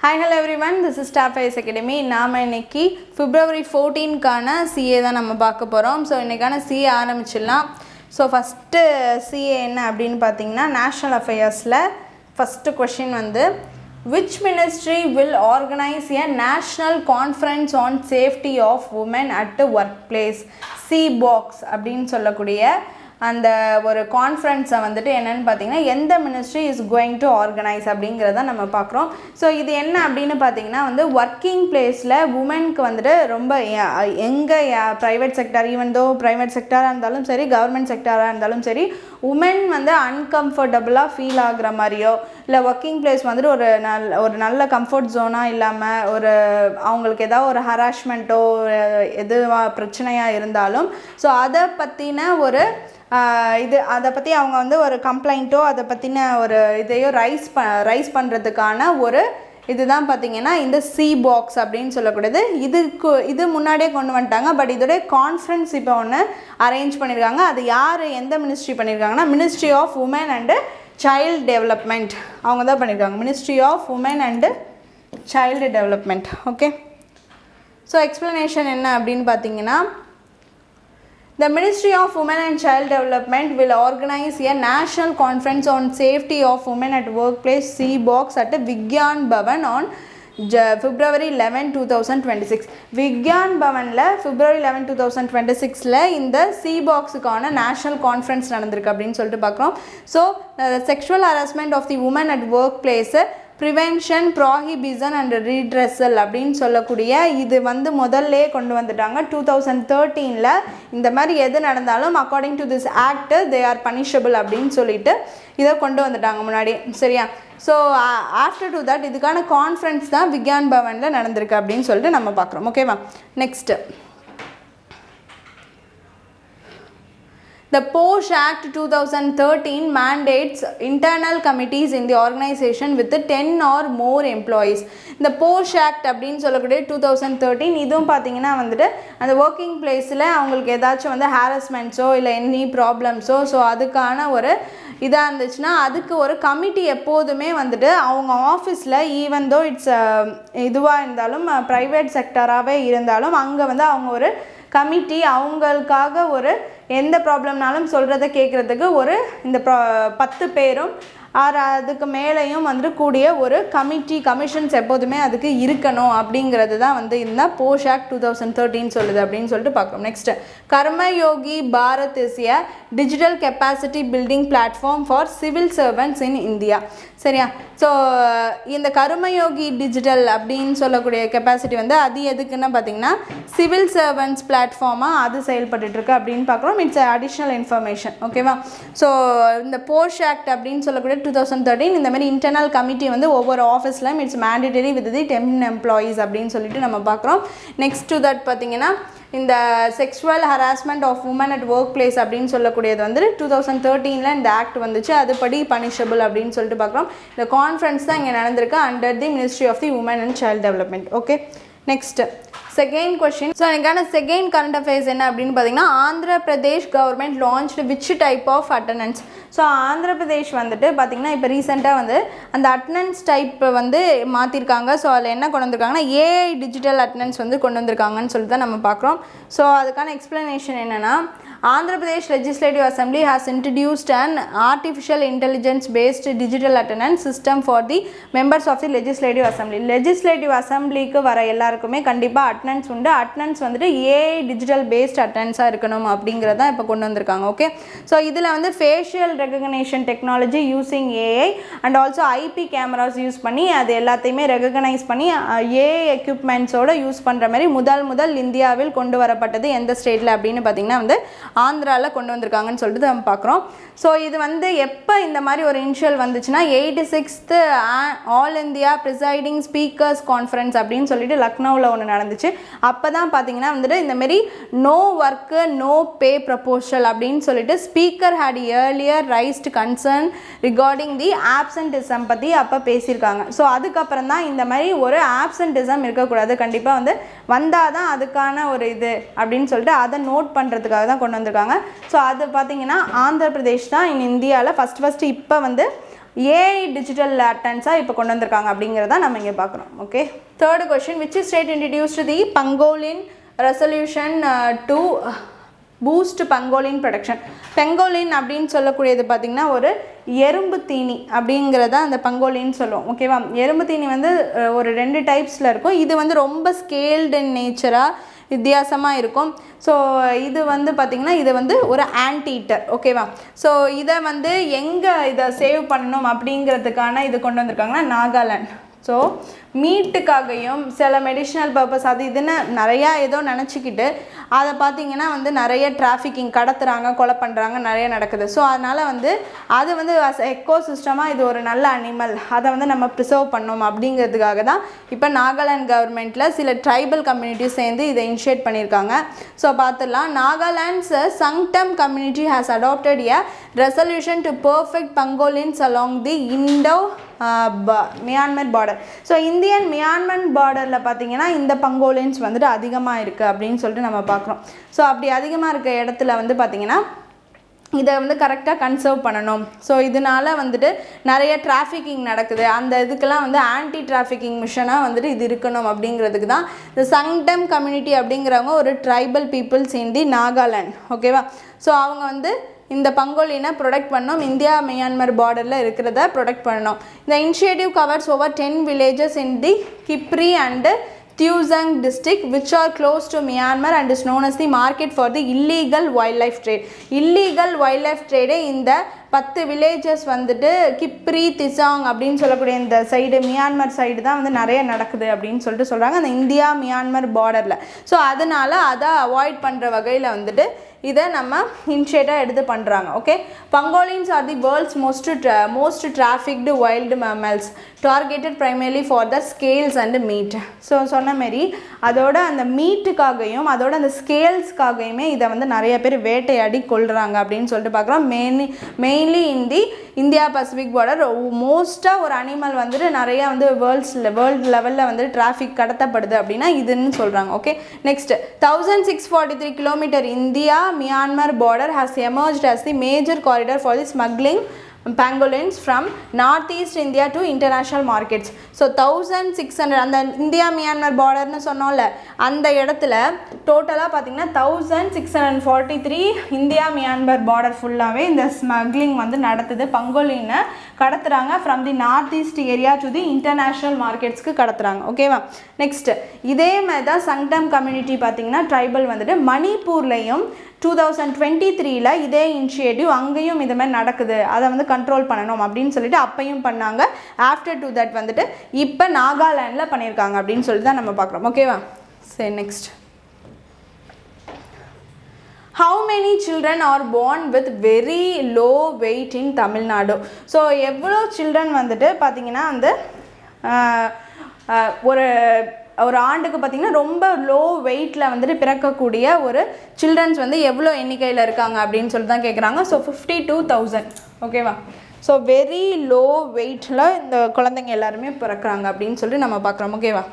Hi, hello everyone. This is Staff IS Academy. நாம இன்னைக்கு February 14க்கான CA தான் நம்ம பார்க்க போறோம். ஸோ இன்னைக்கான CA ஆரம்பிச்சிடலாம். ஸோ ஃபஸ்ட்டு CA என்ன அப்படின்னு பார்த்தீங்கன்னா நேஷ்னல் அஃபேர்ஸில் ஃபஸ்ட்டு கொஷின் வந்து which ministry will organize a national conference on safety of women at the workplace CBOX அப்படின்னு சொல்லக்கூடிய அந்த ஒரு கான்ஃபரன்ஸை வந்துட்டு என்னென்னு பார்த்தீங்கன்னா எந்த ministry is going to organise அப்படிங்கிறத நம்ம பார்க்குறோம். ஸோ இது என்ன அப்படின்னு பார்த்தீங்கன்னா வந்து ஒர்க்கிங் பிளேஸில் உமனுக்கு வந்துட்டு ரொம்ப எங்கே private sector even though private செக்டாராக இருந்தாலும் சரி கவர்மெண்ட் செக்டாராக இருந்தாலும் சரி உமன் வந்து அன்கம்ஃபர்டபுளாக ஃபீல் ஆகுற மாதிரியோ இல்லை ஒர்க்கிங் பிளேஸ் வந்துட்டு ஒரு நல்ல கம்ஃபர்ட் ஜோனாக இல்லாமல் ஒரு அவங்களுக்கு ஏதாவது ஒரு ஹராஸ்மெண்ட்டோ எதுவாக பிரச்சனையாக இருந்தாலும் ஸோ அதை பற்றின ஒரு அதை பற்றி அவங்க வந்து ஒரு கம்ப்ளைண்ட்டோ அதை பற்றின ஒரு இதையோ ரைஸ் பண்ணுறதுக்கான ஒரு இதுதான் பார்த்திங்கன்னா இந்த CBOX அப்படின்னு சொல்லக்கூடியது. இது முன்னாடியே கொண்டு வந்துட்டாங்க. பட் இதோடைய கான்ஃபரன்ஸ் இப்போ ஒன்று அரேஞ்ச் பண்ணியிருக்காங்க. அது யார் எந்த மினிஸ்ட்ரி பண்ணியிருக்காங்கன்னா ministry of women and child development அவங்க தான் பண்ணியிருக்காங்க. Ministry of women and child development. Okay, so explanation என்ன அப்படின்னு பார்த்தீங்கன்னா The Ministry of Women and Child Development will organize a national conference on safety of women at workplace CBOX at Vigyan Bhavan on February 11, 2026. Vigyan Bhavanல February 11, 2026ல இந்த CBOX-க்கான national conference நடந்திருக்கு அப்படின்னு சொல்லிட்டு பார்க்குறோம். So sexual harassment of the woman at work place prevention prohibition and redressal அப்படின்னு சொல்லக்கூடிய இது வந்து முதல்லே கொண்டு வந்துட்டாங்க. 2013ல் இந்த மாதிரி எது நடந்தாலும் according to this act they are punishable அப்படின்னு சொல்லிட்டு இதை கொண்டு வந்துட்டாங்க முன்னாடி. சரியா? ஸோ ஆஃப்டர் டு தட் இதுக்கான கான்ஃபரன்ஸ் தான் விக்யான் பவனில் நடந்திருக்கு அப்படின்னு சொல்லிட்டு நம்ம பார்க்குறோம். ஓகேவா? Next The POSH Act 2013 mandates internal committees in the organization with 10 or more employees. இந்த POSH Act அப்படின்னு சொல்லக்கூடிய 2013 இதுவும் பார்த்தீங்கன்னா வந்துட்டு அந்த ஒர்க்கிங் பிளேஸில் அவங்களுக்கு ஏதாச்சும் வந்து ஹாரஸ்மெண்ட்ஸோ இல்லை எனி ப்ராப்ளம்ஸோ ஸோ அதுக்கான ஒரு இதாக இருந்துச்சுன்னா அதுக்கு ஒரு கமிட்டி எப்போதுமே வந்துட்டு அவங்க ஆஃபீஸில் ஈவன் தோ இட்ஸ் இதுவாக இருந்தாலும் ப்ரைவேட் செக்டராகவே இருந்தாலும் அங்கே வந்து அவங்க ஒரு கமிட்டி அவங்களுக்காக ஒரு எந்த ப்ராப்ளம்னாலும் சொல்கிறத கேட்குறதுக்கு ஒரு இந்த 10 பேரும் அதுக்கு மேலேயும் வந்துட்டு கூடிய ஒரு கமிஷன்ஸ் எப்போதுமே அதுக்கு இருக்கணும் அப்படிங்கிறது தான் வந்து இந்த போஷ் ஆக்ட் 2013 சொல்லுது அப்படின்னு சொல்லிட்டு பார்க்குறோம். Next Karmayogi Bharat is a digital capacity building platform for civil servants in India. சரியா? ஸோ இந்த கர்மயோகி டிஜிட்டல் அப்படின்னு சொல்லக்கூடிய கெப்பாசிட்டி வந்து அது எதுக்குன்னு பார்த்தீங்கன்னா சிவில் சர்வன்ட்ஸ் பிளாட்ஃபார்மாக அது செயல்பட்டுருக்கு அப்படின்னு பார்க்குறோம். It's additional information. ஓகேவா? ஸோ இந்த போஷ் ஆக்ட் அப்படின்னு சொல்லக்கூடிய 2013 இந்த மாதிரி இன்டர்னல் கமிட்டி வந்து ஒவ்வொரு ஆஃபீஸ்லையும் it's mandatory with the 10 employees அப்படின்னு சொல்லிட்டு நம்ம பார்க்குறோம். நெக்ஸ்ட் டு தட் பார்த்தீங்கன்னா இந்த sexual harassment of woman at work place அப்படின்னு சொல்லக்கூடியது வந்து 2013ல் இந்த ஆக்ட் வந்துச்சு. அதுபடி பனிஷபிள் அப்படின்னு சொல்லிட்டு பார்க்குறோம். இந்த கான்ஃபரன்ஸ் தான் இங்கே நடந்திருக்கு under the ministry of the women and child development. Okay, next second question. So எனக்கான செகண்ட் கரண்ட் அஃபேர்ஸ் என்ன அப்படின்னு பார்த்தீங்கன்னா Andhra Pradesh government launched which type of attendance. So Andhra Pradesh வந்துட்டு பார்த்திங்கன்னா இப்போ ரீசெண்டாக வந்து அந்த அட்டண்டன்ஸ் டைப் வந்து மாற்றிருக்காங்க. ஸோ அதில் என்ன கொண்டு வந்திருக்காங்கன்னா ஏஐ டிஜிட்டல் அட்டண்டன்ஸ் வந்து கொண்டு வந்திருக்காங்கன்னு சொல்லிட்டு தான் நம்ம பார்க்குறோம். ஸோ அதுக்கான எக்ஸ்ப்ளனேஷன் என்னென்னா Andhra Pradesh Legislative Assembly has introduced an artificial intelligence based digital attendance system for the members of the Legislative Assembly. Legislative Assemblyக்கு வர எல்லாருக்குமே கண்டிப்பாக அட்டண்டன்ஸ் உண்டு. அட்டண்டன்ஸ் வந்துட்டு ஏஐ டிஜிட்டல் பேஸ்ட் அட்டண்டன்ஸாக இருக்கணும் அப்படிங்கிறதான் இப்போ கொண்டு வந்திருக்காங்க. ஓகே, ஸோ இதில் வந்து facial recognition technology using AI and also IP cameras use பண்ணி அது எல்லாத்தையுமே ரெகக்னைஸ் பண்ணி ஏஐ எக்யூப்மெண்ட்ஸோடு யூஸ் பண்ணுற மாதிரி முதல் இந்தியாவில் கொண்டு வரப்பட்டது எந்த ஸ்டேட்டில் அப்படின்னு பார்த்தீங்கன்னா வந்து ஆந்திராவில் கொண்டு வந்திருக்காங்கன்னு சொல்லிட்டு நம்ம பார்க்குறோம். ஸோ இது வந்து எப்போ இந்த மாதிரி ஒரு இனிஷியல் வந்துச்சுன்னா 86th all India presiding speakers conference அப்படின்னு சொல்லிட்டு லக்னோவில் ஒன்று நடந்துச்சு. அப்போ தான் பார்த்தீங்கன்னா வந்துட்டு இந்தமாரி no work no pay proposal அப்படின்னு சொல்லிட்டு speaker had earlier raised concern regarding the absenteeism பற்றி அப்போ பேசியிருக்காங்க. ஸோ அதுக்கப்புறம் தான் இந்த மாதிரி ஒரு ஆப்சன்டிசம் இருக்கக்கூடாது, கண்டிப்பாக வந்து வந்தால் தான் அதுக்கான ஒரு இது அப்படின்னு சொல்லிட்டு அதை நோட் பண்ணுறதுக்காக தான் கொண்டு வந்திருக்காங்க. ஸோ அது பார்த்திங்கன்னா ஆந்திர பிரதேஷ் தான் இந்தியாவில் ஃபஸ்ட்டு இப்போ வந்து ஏஐ டிஜிட்டல் லேட்டன்ஸாக இப்போ கொண்டு வந்திருக்காங்க அப்படிங்கிறத நம்ம இங்கே பார்க்குறோம். Okay, third question, which state introduced the pangolin resolution to boost pangolin production. Pangolin அப்படின்னு சொல்லக்கூடியது பார்த்திங்கன்னா ஒரு எறும்பு தீனி அப்படிங்கிறத அந்த பங்கோலின்னு சொல்லுவோம். ஓகேவா, எறும்பு தீனி வந்து ஒரு 2 டைப்ஸில் இருக்கும். இது வந்து ரொம்ப ஸ்கேல்டு இன் நேச்சராக வித்தியாசமாக இருக்கும். ஸோ இது வந்து பார்த்திங்கன்னா இது வந்து ஒரு ஆன்டீட்டர். ஓகேவா, ஸோ இதை வந்து எங்கே இதை சேவ் பண்ணணும் அப்படிங்கிறதுக்கான இது கொண்டு வந்திருக்காங்கன்னா நாகாலாண்ட். ஸோ மீட்டுக்காகையும் சில மெடிஷனல் பர்பஸ் அது இதுன்னு நிறையா ஏதோ நினச்சிக்கிட்டு அதை பார்த்திங்கன்னா வந்து நிறைய டிராஃபிக்கிங் கடத்துகிறாங்க, கொலை பண்ணுறாங்க, நிறைய நடக்குது. ஸோ அதனால் வந்து அது வந்து எக்கோ சிஸ்டமாக இது ஒரு நல்ல அனிமல், அதை வந்து நம்ம ப்ரிசர்வ் பண்ணோம் அப்படிங்கிறதுக்காக தான் இப்போ நாகாலாந்து கவர்மெண்ட்டில் சில ட்ரைபல் கம்யூனிட்டிஸ் சேர்ந்து இதை இனிஷியேட் பண்ணியிருக்காங்க. ஸோ பார்த்துடலாம். Nagaland's Sangtam community has adopted a resolution to perfect pangolins along the Indo Myanmar பார்டர். ஸோ இந்தியன் மியான்மர் பார்டரில் பார்த்திங்கன்னா இந்த பங்கோலின்ஸ் வந்துட்டு அதிகமாக இருக்குது அப்படின்னு சொல்லிட்டு நம்ம பார்க்குறோம். ஸோ அப்படி அதிகமாக இருக்க இடத்துல வந்து பார்த்திங்கன்னா இதை வந்து கரெக்டாக கன்சர்வ் பண்ணணும். ஸோ இதனால் வந்துட்டு நிறைய டிராஃபிக்கிங் நடக்குது. அந்த இதுக்கெல்லாம் வந்து ஆன்டி டிராஃபிக்கிங் மிஷனாக வந்துட்டு இது இருக்கணும் அப்படிங்கிறதுக்கு தான் இந்த சங்டம் கம்யூனிட்டி அப்படிங்கிறவங்க ஒரு ட்ரைபல் பீப்புள்ஸ் இன் தி நாகாலாண்ட். ஓகேவா, ஸோ அவங்க வந்து இந்த பங்கோலினை ப்ரொடெக்ட் பண்ணோம், இந்தியா மியான்மர் பார்டரில் இருக்கிறத ப்ரொடெக்ட் பண்ணோம். இந்த initiative covers over 10 villages in the Kipri and Tuizang district which are close to Myanmar and is known as the market for the illegal wildlife trade. Illegal wildlife trade இந்த 10 villages வந்துட்டு கிப்ரி திசாங் அப்படின்னு சொல்லக்கூடிய இந்த side Myanmar side தான் வந்து நிறைய நடக்குது அப்படின்னு சொல்லிட்டு சொல்கிறாங்க அந்த இந்தியா மியான்மர் பார்டரில். ஸோ அதனால் அதை அவாய்ட் பண்ணுற வகையில் வந்துட்டு இதை நம்ம இனிஷியேட்டாக எடுத்து பண்ணுறாங்க. Okay, pangolins are the world's most trafficked wild mammals targeted primarily for the scales and meat. So சொன்ன மாரி அதோட அந்த மீட்டுக்காகவும் அதோட அந்த ஸ்கேல்ஸ்க்காகையுமே இதை வந்து நிறைய பேர் வேட்டையாடி கொள்கிறாங்க அப்படின்னு சொல்லிட்டு பார்க்குறோம். Mainly in the India Pacific border மோஸ்ட்டாக ஒரு அனிமல் வந்துட்டு நிறையா வந்து வேர்ல்டு லெவலில் வந்து டிராஃபிக் கடத்தப்படுது அப்படின்னா இதுன்னு சொல்கிறாங்க. Okay, next 1643 kilometer India Myanmar border has emerged as the major corridor for the smuggling pangolins from northeast India to international markets. So 1600 அந்த இந்தியா மியான்மர் பார்டர்னு சொன்னோம்ல அந்த இடத்துல டோட்டலாக பார்த்திங்கன்னா 1643 இந்தியா மியான்மர் பார்டர் ஃபுல்லாகவே இந்த ஸ்மக்லிங் வந்து நடத்துது. பங்கோலினை கடத்துகிறாங்க from the north east area to the international மார்க்கெட்ஸ்க்கு கடத்துகிறாங்க. ஓகேவா, நெக்ஸ்ட்டு இதே மாதிரி தான் சங்டம் கம்யூனிட்டி பார்த்திங்கன்னா ட்ரைபல் வந்துட்டு மணிப்பூர்லேயும் 2023 இதே இனிஷியேட்டிவ் அங்கேயும் இது மாதிரி நடக்குது, அதை வந்து கண்ட்ரோல் பண்ணணும் அப்படின்னு சொல்லிட்டு அப்பையும் பண்ணாங்க. ஆஃப்டர் டு தட் வந்துட்டு இப்போ நாகாலாண்டில் பண்ணியிருக்காங்க அப்படின்னு சொல்லிட்டு தான் நம்ம பார்க்குறோம். ஓகேவா, சரி next. How many children are born with very low weight in Tamil Nadu? So எவ்வளோ சில்ட்ரன் வந்துட்டு பார்த்திங்கன்னா வந்து ஒரு ஆண்டுக்கு பார்த்திங்கன்னா ரொம்ப லோ வெயிட்டில் வந்துட்டு பிறக்கக்கூடிய ஒரு சில்ட்ரன்ஸ் வந்து எவ்வளோ எண்ணிக்கையில் இருக்காங்க அப்படின்னு சொல்லி தான் கேட்குறாங்க. ஸோ 52,000. ஓகேவா, ஸோ வெரி லோ வெயிட்டில் இந்த குழந்தைங்க எல்லாருமே பிறக்கிறாங்க அப்படின்னு சொல்லி நம்ம பார்க்குறோம். ஓகேவா,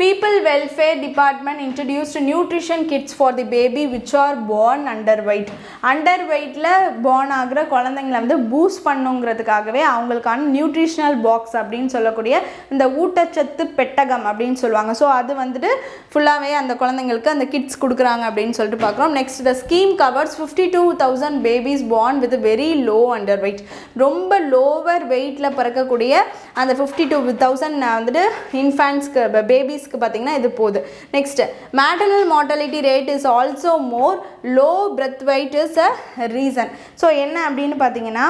People Welfare Department introduced nutrition kits for the baby which are born underweight. Underweightல born ஆகிற குழந்தைங்களை வந்து பூஸ்ட் பண்ணுங்கிறதுக்காகவே அவங்களுக்கான நியூட்ரிஷனல் பாக்ஸ் அப்படின்னு சொல்லக்கூடிய இந்த ஊட்டச்சத்து பெட்டகம் அப்படின்னு சொல்லுவாங்க. ஸோ அது வந்துட்டு ஃபுல்லாகவே அந்த குழந்தைங்களுக்கு அந்த கிட்ஸ் கொடுக்குறாங்க அப்படின்னு சொல்லிட்டு பார்க்குறோம். Next the scheme covers 52,000 babies born with very low underweight. ரொம்ப லோவர் வெயிட்டில் பிறக்கக்கூடிய அந்த 52,000 வந்துட்டு இன்ஃபேன்ட்ஸ்க்கு பேபிஸ் பார்த்தீங்கன்னா இது போகுது. Next maternal mortality rate is also more, low birth weight is a reason. So என்ன அப்படின்னு பார்த்தீங்கன்னா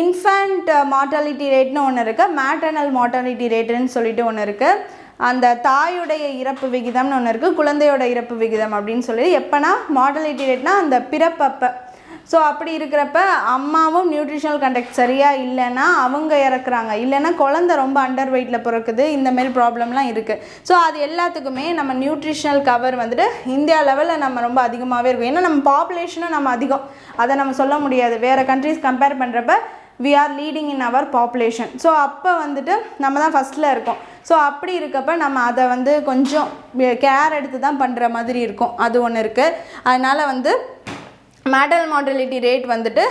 இன்ஃபேண்ட் மார்டாலிட்டி ரேட்னு ஒன்று இருக்குது, மேட்டர்னல் மார்டாலிட்டி ரேட்டுன்னு சொல்லிட்டு ஒன்று இருக்குது, அந்த தாயுடைய இறப்பு விகிதம்னு ஒன்று இருக்குது, குழந்தையோட இறப்பு விகிதம் அப்படின்னு சொல்லி எப்போனா மார்டாலிட்டி ரேட்னா அந்த பிறப்பப்போ. ஸோ அப்படி இருக்கிறப்ப அம்மாவும் நியூட்ரிஷனல் கண்டக்ட் சரியாக இல்லைன்னா அவங்க இறக்குறாங்க, இல்லைன்னா குழந்தை ரொம்ப அண்டர் வெயிட்டில் பிறக்குது, இந்தமாரி ப்ராப்ளம்லாம் இருக்குது. ஸோ அது எல்லாத்துக்குமே நம்ம நியூட்ரிஷனல் கவர் வந்துட்டு இந்தியா லெவலில் நம்ம ரொம்ப அதிகமாகவே இருக்கும். ஏன்னா நம்ம பாப்புலேஷனும் நம்ம அதிகம், அதை நம்ம சொல்ல முடியாது. வேறு கண்ட்ரிஸ் கம்பேர் பண்ணுறப்ப we are leading in our population. So அப்போ வந்துட்டு நம்ம தான் ஃபஸ்ட்டில் இருக்கோம். ஸோ அப்படி இருக்கப்போ நம்ம அதை வந்து கொஞ்சம் கேர் எடுத்து தான் பண்ணுற மாதிரி இருக்கும். அது ஒன்று இருக்குது. அதனால் வந்து மேட்டர்னல் மார்டாலிட்டி ரேட் வந்துட்டு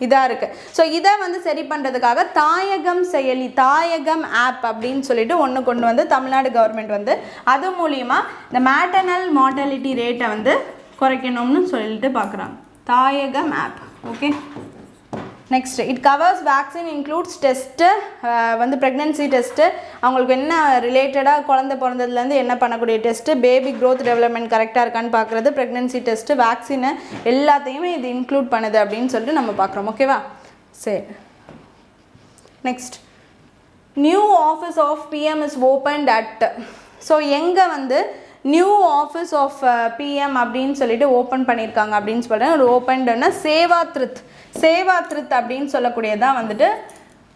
இதாக இருக்குது. ஸோ இதை வந்து சரி பண்ணுறதுக்காக தாயகம் செயலி, தாயகம் ஆப் அப்படின்னு சொல்லிட்டு ஒன்று கொண்டு வந்து தமிழ்நாடு கவர்மெண்ட் வந்து அது மூலிமா இந்த மேட்டர்னல் மார்டாலிட்டி ரேட்டை வந்து குறைக்கணும்னு சொல்லிட்டு பார்க்குறாங்க. Thayagam app. Okay, next it covers vaccine includes test வந்து ப்ரெக்னென்சி டெஸ்ட்டு, அவங்களுக்கு என்ன ரிலேட்டடாக குழந்தை பிறந்ததுலேருந்து என்ன பண்ணக்கூடிய டெஸ்ட்டு, பேபி க்ரோத் டெவலப்மெண்ட் கரெக்டாக இருக்கான்னு பார்க்குறது, ப்ரெக்னென்சி டெஸ்ட்டு, வேக்சினு எல்லாத்தையுமே இது இன்க்ளூட் பண்ணுது அப்படின்னு சொல்லிட்டு நம்ம பார்க்குறோம். ஓகேவா? சரி, next new office of PM is opened at. So எங்கே வந்து நியூ ஆஃபீஸ் ஆஃப் பிஎம் அப்படின்னு சொல்லிட்டு ஓப்பன் பண்ணியிருக்காங்க அப்படின்னு சொல்கிறேன். ஒரு ஓப்பன்டுன்னா சேவாத்ரித், சேவாத்ரித் அப்படின்னு சொல்லக்கூடியதான் வந்துட்டு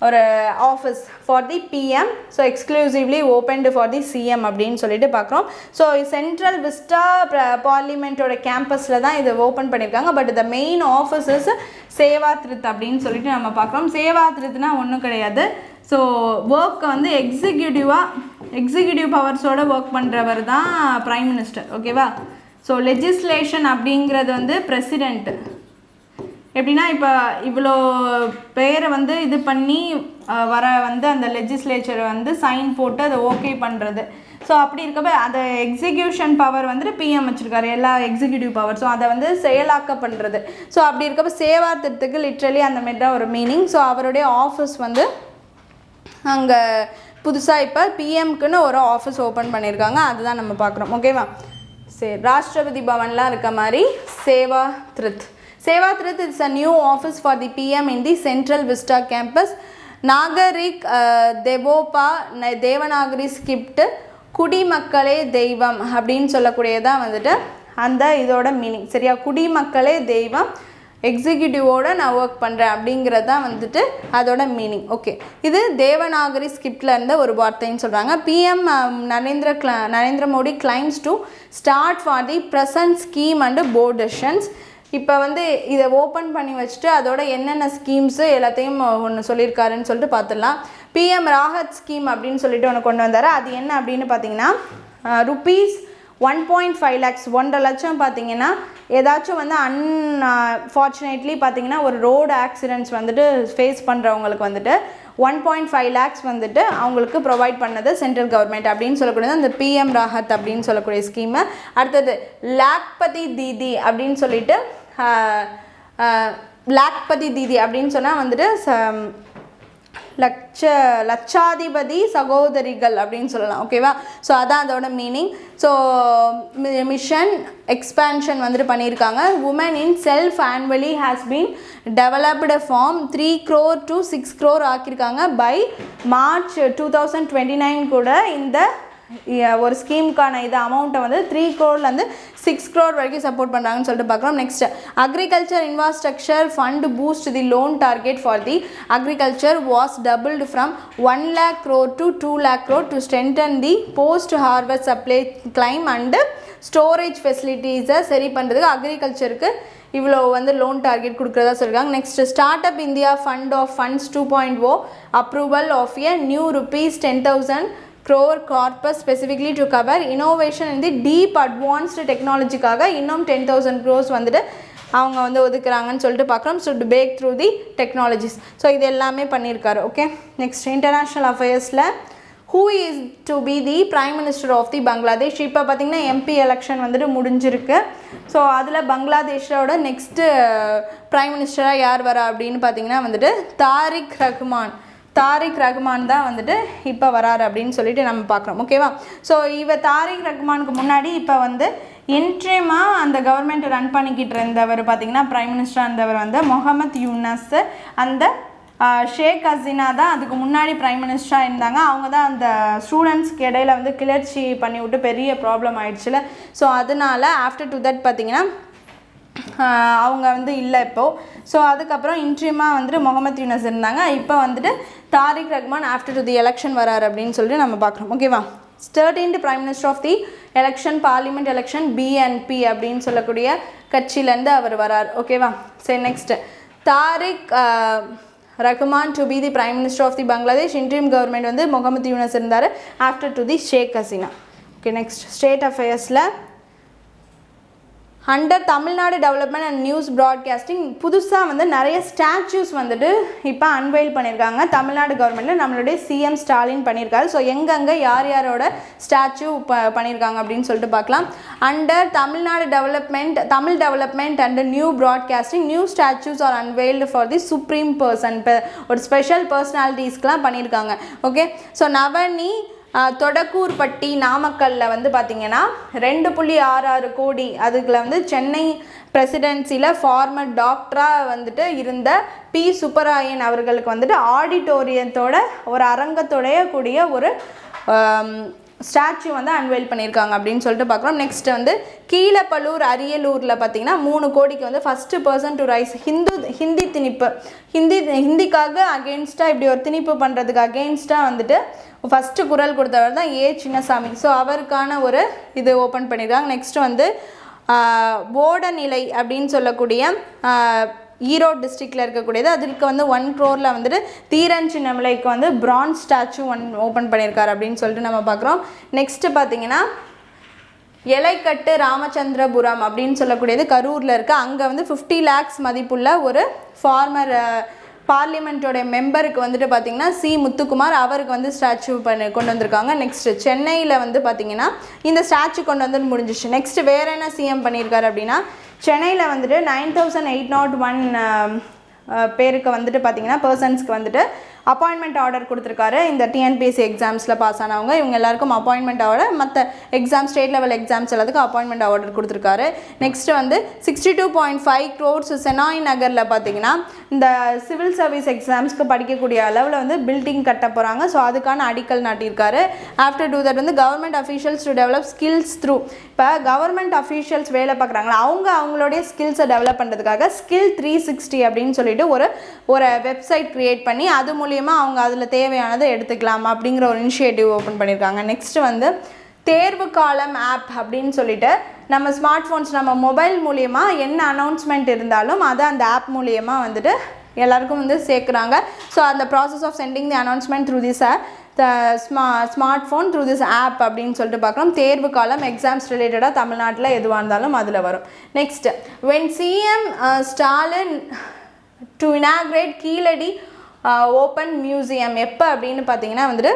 ஒரு office for the PM. So exclusively opened for the CM அப்படின்னு சொல்லிட்டு பார்க்குறோம். ஸோ சென்ட்ரல் விஸ்டா பார்லிமெண்ட்டோட கேம்பஸில் தான் இது ஓப்பன் பண்ணியிருக்காங்க. But the main office is Sevatirth அப்படின்னு சொல்லிட்டு நம்ம பார்க்குறோம். சேவாத்ரித்னா ஒன்றும் கிடையாது. ஸோ ஒர்க்கை வந்து எக்ஸிக்யூட்டிவ் பவர்ஸோட ஒர்க் பண்ணுறவர் தான் ப்ரைம் மினிஸ்டர். ஓகேவா? ஸோ லெஜிஸ்லேஷன் அப்படிங்கிறது வந்து பிரசிடெண்ட்டு. எப்படின்னா இப்போ இவ்வளோ பேரை வந்து இது பண்ணி வர வந்து அந்த லெஜிஸ்லேச்சரை வந்து சைன் போட்டு அதை ஓகே பண்ணுறது. ஸோ அப்படி இருக்கப்போ அதை எக்ஸிக்யூஷன் பவர் வந்துட்டு பிஎம் வச்சுருக்காரு, எல்லா எக்ஸிக்யூட்டிவ் பவர். ஸோ அதை வந்து செயலாக்க பண்ணுறது. ஸோ அப்படி இருக்கப்போ சேவாத்திரத்துக்கு லிட்ரலி அந்த மாதிரி தான் ஒரு மீனிங். ஸோ அவருடைய ஆஃபீஸ் வந்து அங்கே புதுசாக இப்போ பிஎம்க்குன்னு ஒரு ஆஃபீஸ் ஓப்பன் பண்ணியிருக்காங்க. அதுதான் நம்ம பார்க்குறோம். ஓகேவா? சரி, ராஷ்டிரபதி பவன்லாம் இருக்க மாதிரி Sevatirth. Sevatirth it's a new office for the PM in the central vista campus. நாகரிக் தேவோபா தேவநாகரி ஸ்கிரிப்ட் குடிமக்களே தெய்வம் அப்படின்னு சொல்லக்கூடியதான் வந்துட்டு அந்த இதோட மீனிங். சரியா? குடிமக்களே தெய்வம், எக்ஸிக்யூட்டிவோட நான் ஒர்க் பண்ணுறேன் அப்படிங்கிறது தான் வந்துட்டு அதோட மீனிங். ஓகே, இது தேவநாகரி ஸ்கிரிப்டில் இருந்த ஒரு வார்த்தைன்னு சொல்கிறாங்க. PM Narendra Modi claims to start for the present scheme and board decisions. இப்போ வந்து இதை ஓப்பன் பண்ணி வச்சுட்டு அதோட என்னென்ன ஸ்கீம்ஸு எல்லாத்தையும் ஒன்று சொல்லியிருக்காருன்னு சொல்லிட்டு பார்த்துடலாம். பிஎம் ராஹத் ஸ்கீம் அப்படின்னு சொல்லிட்டு ஒன்று கொண்டு வந்தார். அது என்ன அப்படின்னு பார்த்தீங்கன்னா ருபீஸ் 1.5 lakhs, 1.5 லட்சம் பார்த்தீங்கன்னா ஏதாச்சும் வந்து அன்ஃபார்ச்சுனேட்லி பார்த்தீங்கன்னா ஒரு ரோடு ஆக்சிடென்ட்ஸ் வந்துட்டு ஃபேஸ் பண்ணுறவங்களுக்கு வந்துட்டு 1.5 lakhs வந்துட்டு அவங்களுக்கு ப்ரொவைட் பண்ணது சென்ட்ரல் கவர்மெண்ட் அப்படின்னு சொல்லக்கூடியது அந்த பிஎம் ராஹத் அப்படின்னு சொல்லக்கூடிய ஸ்கீமு. அடுத்தது லாக்பதி தீதி அப்படின்னு சொல்லிட்டு லாக்பதி தீதி அப்படின்னு சொன்னால் வந்துட்டு லட்சாதிபதி சகோதரிகள் அப்படின்னு சொல்லலாம். ஓகேவா? ஸோ அதான் அதோட மீனிங். ஸோ மிஷன் எக்ஸ்பேன்ஷன் வந்துட்டு பண்ணியிருக்காங்க. Woman in self annually has been developed from 3 crore to 6 crore ஆக்கியிருக்காங்க. பை மார்ச் 2029 கூட இந்த ஒரு ஸ்கீமுக்கான இது அமௌண்ட்டை வந்து 3 crore 6 crore வரைக்கும் சப்போர்ட் பண்ணுறாங்கன்னு சொல்லிட்டு பார்க்குறோம். Next agriculture infrastructure fund boost the loan target for the agriculture was doubled from 1 lakh crore to 2 lakh crore to strengthen the post harvest supply claim and storage ஃபெசிலிட்டிஸை சரி பண்ணுறதுக்கு அக்ரிகல்ச்சருக்கு இவ்வளோ வந்து லோன் டார்கெட் கொடுக்குறதா சொல்லியிருக்காங்க. Next start up India fund of funds 2.0 approval of a new ₹10,000 crore corpus specifically to cover innovation in the deep advanced technologyக்காக இன்னும் 10,000 crores வந்துட்டு அவங்க வந்து ஒதுக்குறாங்கன்னு சொல்லிட்டு பார்க்குறோம். So to back through the technologies. So இது எல்லாமே பண்ணியிருக்காரு. ஓகே, நெக்ஸ்ட் இன்டர்நேஷ்னல் அஃபேர்ஸில் who is to be the prime minister of the Bangladesh. இப்போ பார்த்திங்கன்னா எம்பி எலெக்ஷன் வந்துட்டு முடிஞ்சிருக்கு. ஸோ அதில் பங்களாதேஷோட நெக்ஸ்ட்டு பிரைம் மினிஸ்டராக யார் வரா அப்படின்னு பார்த்திங்கன்னா வந்துட்டு தாரிக் ரஹ்மான் தான் வந்துட்டு இப்போ வராரு அப்படின்னு சொல்லிட்டு நம்ம பார்க்குறோம். ஓகேவா? ஸோ தாரிக் ரஹ்மானுக்கு முன்னாடி இப்போ வந்து இன்ட்ரீமாக அந்த கவர்மெண்ட் ரன் பண்ணிக்கிட்டு இருந்தவர் பார்த்திங்கன்னா பிரைம் மினிஸ்டராக இருந்தவர் வந்து முகமது யூனஸ். அந்த ஷேக் ஹசீனா தான் அதுக்கு முன்னாடி பிரைம் மினிஸ்டராக இருந்தாங்க. அவங்க தான் அந்த ஸ்டூடெண்ட்ஸ்க்கு இடையில வந்து கிளர்ச்சி பண்ணி விட்டு பெரிய ப்ராப்ளம் ஆயிடுச்சுல. ஸோ அதனால ஆஃப்டர் டு தட் பார்த்திங்கன்னா அவங்க வந்து இல்லை இப்போது. ஸோ அதுக்கப்புறம் இன்ட்ரீமாக வந்துட்டு முகமது யூனஸ் இருந்தாங்க. இப்போ வந்துட்டு Tarique Rahman after to the election வராரு அப்படின்னு சொல்லிட்டு நம்ம பார்க்குறோம். ஓகேவா? 13th prime minister of the election parliament election BNP அப்படின்னு சொல்லக்கூடிய கட்சியிலேருந்து அவர் வரார். ஓகேவா? சரி, next Tarique Rahman to be the prime minister of the Bangladesh. Interim government வந்து முகமது யூனஸ் இருந்தார் after to the Sheikh Hasina. Okay, next state அஃபேர்ஸில் under Tamil Nadu development and news broadcasting புதுசாக வந்து நிறைய ஸ்டாச்சூஸ் வந்துட்டு இப்போ அன்வெயில் பண்ணியிருக்காங்க தமிழ்நாடு கவர்மெண்ட்டில். நம்மளுடைய சிஎம் ஸ்டாலின் பண்ணியிருக்காரு. ஸோ எங்கெங்கே யார் யாரோட ஸ்டாச்சு பண்ணியிருக்காங்க அப்படின்னு சொல்லிட்டு பார்க்கலாம். Under Tamil Nadu development and new broadcasting new statues are unveiled for the supreme person. இப்போ ஒரு ஸ்பெஷல் பர்சனாலிட்டிஸ்க்கெலாம் பண்ணியிருக்காங்க. ஓகே, ஸோ நவனி தொடக்கூர்பட்டி நாமக்கல்லில் வந்து பார்த்திங்கன்னா 2.66 கோடி அதுக்குள்ள வந்து சென்னை பிரசிடென்சியில் ஃபார்மர் டாக்டராக வந்துட்டு இருந்த பி சுப்பராயன் அவர்களுக்கு வந்துட்டு ஆடிட்டோரியத்தோட ஒரு அரங்கத்தோடைய கூடிய ஒரு ஸ்டாச்சு வந்து அன்வெயில் பண்ணியிருக்காங்க அப்படின்னு சொல்லிட்டு பார்க்குறோம். நெக்ஸ்ட் வந்து கீழப்பலூர் அரியலூரில் பார்த்திங்கன்னா 3 கோடிக்கு வந்து first person to raise Hindi திணிப்பு ஹிந்திக்காக அகெயின்ஸ்டாக இப்படி ஒரு திணிப்பு பண்ணுறதுக்கு அகெயின்ஸ்டாக வந்துட்டு ஃபஸ்ட்டு குரல் கொடுத்தவர் தான் ஏ சின்னசாமி. ஸோ அவருக்கான ஒரு இது ஓப்பன் பண்ணியிருக்காங்க. நெக்ஸ்ட் வந்து போடநிலை அப்படின்னு சொல்லக்கூடிய ஈரோடு டிஸ்ட்ரிக்டில் இருக்கக்கூடியது. அதுக்கு வந்து 1 crore வந்துட்டு தீரன் சின்னமலைக்கு வந்து பிரான்ஸ் ஸ்டாச்சு ஓப்பன் பண்ணியிருக்காரு அப்படின்னு சொல்லிட்டு நம்ம பார்க்குறோம். நெக்ஸ்ட்டு பார்த்திங்கன்னா எலைக்கட்டு ராமச்சந்திரபுரம் அப்படின்னு சொல்லக்கூடியது கரூரில் இருக்குது. அங்கே வந்து 50 lakhs மதிப்புள்ள ஒரு ஃபார்மர் பார்லிமெண்ட்டோடைய மெம்பருக்கு வந்துட்டு பார்த்திங்கன்னா சி முத்துக்குமார் அவருக்கு வந்து ஸ்டாச்சு கொண்டு வந்திருக்காங்க. நெக்ஸ்ட்டு சென்னையில் வந்து பார்த்திங்கன்னா இந்த ஸ்டாச்சு கொண்டு வந்து முடிஞ்சிச்சு. நெக்ஸ்ட்டு வேறு என்ன சிஎம் பண்ணியிருக்காரு அப்படின்னா சென்னையில் வந்துட்டு 9801 பேருக்கு வந்துட்டு பார்த்திங்கன்னா பர்சன்ஸ்க்கு வந்துட்டு அப்பாயின்மெண்ட் ஆர்டர் கொடுத்துருக்காரு. இந்த டிஎன்பிஎஸ்சி எக்ஸாம்ஸில் பாஸ் ஆனவங்க இவங்க எல்லாருக்கும் அப்பாயின்மெண்ட் ஆர்டர், மற்ற எக்ஸாம் ஸ்டேட் லெவல் எக்ஸாம்ஸ் எல்லாத்துக்கும் அப்பாயின்மெண்ட் ஆர்டர் கொடுத்துருக்காரு. நெக்ஸ்ட்டு வந்து 62.5 crores செனாய் நகரில் பார்த்திங்கன்னா இந்த சிவில் சர்வீஸ் எக்ஸாம்ஸ்க்கு படிக்கக்கூடிய அளவில் வந்து பில்டிங் கட்ட போகிறாங்க. ஸோ அதுக்கான அடிக்கல் நாட்டியிருக்காரு. ஆஃப்டர் டூ தட் வந்து government officials to develop skills through. இப்போ கவர்மெண்ட் அஃபீஷியல்ஸ் வேலை பார்க்குறாங்களா அவங்களுடைய ஸ்கில்ஸை டெவலப் பண்ணுறதுக்காக ஸ்கில் 360 அப்படின்னு சொல்லிட்டு ஒரு வெப்சைட் க்ரியேட் பண்ணி அது மூலியமாக அவங்க அதில் தேவையானதை எடுத்துக்கலாம் அப்படிங்கிற ஒரு இனிஷியேட்டிவ் ஓப்பன் பண்ணியிருக்காங்க. நெக்ஸ்ட்டு வந்து தேர்வு காலம் ஆப் அப்படின்னு சொல்லிட்டு நம்ம ஸ்மார்ட் ஃபோன்ஸ் நம்ம மொபைல் மூலியமாக என்ன அனௌன்ஸ்மெண்ட் இருந்தாலும் அதை அந்த ஆப் மூலியமாக வந்துட்டு எல்லாருக்கும் வந்து சேர்க்குறாங்க. ஸோ அந்த process of sending the announcement through this smart phone through this app அப்படின்னு சொல்லிட்டு பார்க்குறோம். தேர்வு காலம் எக்ஸாம்ஸ் ரிலேட்டடாக தமிழ்நாட்டில் எதுவாக இருந்தாலும் அதில் வரும். Next when CM Stalin to inaugurate Keezhadi open museum எப்போ அப்படின்னு பார்த்தீங்கன்னா வந்துட்டு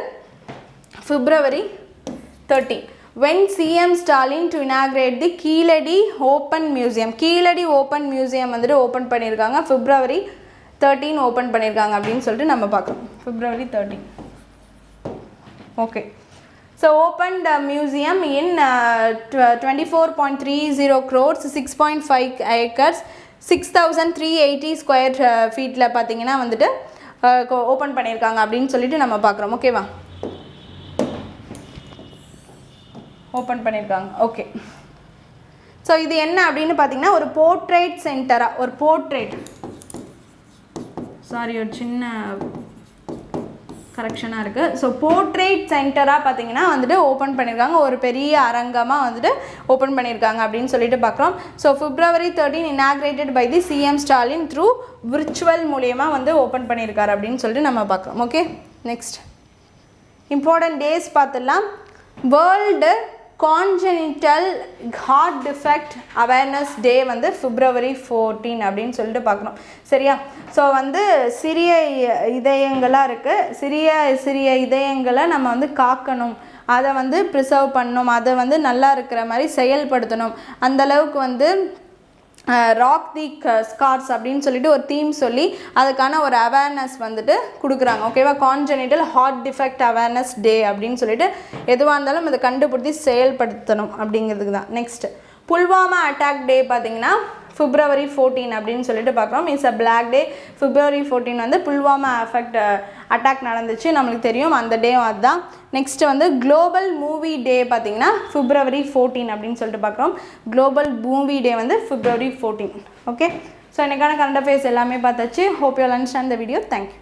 February 13. when CM Stalin to inaugurate the Keezhadi open museum. Keezhadi open museum வந்துட்டு ஓப்பன் பண்ணியிருக்காங்க February 13 ஓப்பன் பண்ணியிருக்காங்க அப்படின்னு சொல்லிட்டு நம்ம பார்க்குறோம். February 13. Okay, so open the museum in 24.30 crores 6.5 acres 6380 square ஃபீட்டில் பார்த்தீங்கன்னா வந்துட்டு ஓப்பன் பண்ணியிருக்காங்க அப்படின்னு சொல்லிட்டு நம்ம பார்க்குறோம். ஓகேவா, ஓப்பன் பண்ணியிருக்காங்க. ஓகே, ஸோ இது என்ன அப்படின்னு பார்த்தீங்கன்னா ஒரு போர்ட்ரேட் சென்டராக ஒரு சின்ன கரெக்ஷனாக இருக்குது. ஸோ போர்ட்ரேட் சென்டராக பார்த்தீங்கன்னா வந்துட்டு ஓப்பன் பண்ணியிருக்காங்க. ஒரு பெரிய அரங்கமாக வந்துட்டு ஓப்பன் பண்ணியிருக்காங்க அப்படின்னு சொல்லிட்டு பார்க்குறோம். So February 13 inaugurated by the CM Stalin through virtual மூலியமாக வந்து ஓப்பன் பண்ணியிருக்காரு அப்படின்னு சொல்லிட்டு நம்ம பார்க்குறோம். ஓகே, நெக்ஸ்ட் இம்பார்ட்டன்ட் டேஸ் பார்த்துடலாம். World congenital heart defect awareness day வந்து February 14 அப்படின்னு சொல்லிட்டு பார்க்குறோம். சரியா, ஸோ வந்து சிறிய இதயங்களாக இருக்குது. சிறிய இதயங்களை நம்ம வந்து காக்கணும், அதை வந்து ப்ரிசர்வ் பண்ணணும், அதை வந்து நல்லா இருக்கிற மாதிரி செயல்படுத்தணும். அந்தளவுக்கு வந்து ராக் தி ஸ்கார்ஸ் அப்படின்னு சொல்லிட்டு ஒரு தீம் சொல்லி அதுக்கான ஒரு அவேர்னஸ் வந்துட்டு கொடுக்குறாங்க. ஓகேவா, congenital heart defect awareness day அப்படின்னு சொல்லிட்டு எதுவாக இருந்தாலும் அதை கண்டுபிடிச்சி செயல்படுத்தணும் அப்படிங்கிறதுக்கு தான். நெக்ஸ்ட் புல்வாமா அட்டாக் டே பார்த்தீங்கன்னா February 14 அப்படின்னு சொல்லிட்டு பார்க்குறோம். It's a black day. February 14 வந்து புல்வாமா அட்டாக் நடந்துச்சு, நம்மளுக்கு தெரியும், அந்த டே அதுதான். நெக்ஸ்ட்டு வந்து குளோபல் மூவி டே பார்த்தீங்கன்னா February 14 அப்படின்னு சொல்லிட்டு பார்க்குறோம். குளோபல் மூவி டே வந்து February 14. ஓகே, ஸோ எனக்கான கரண்ட் அஃபேர்ஸ் எல்லாமே பார்த்தாச்சு. Hope you understand the video. Thank you.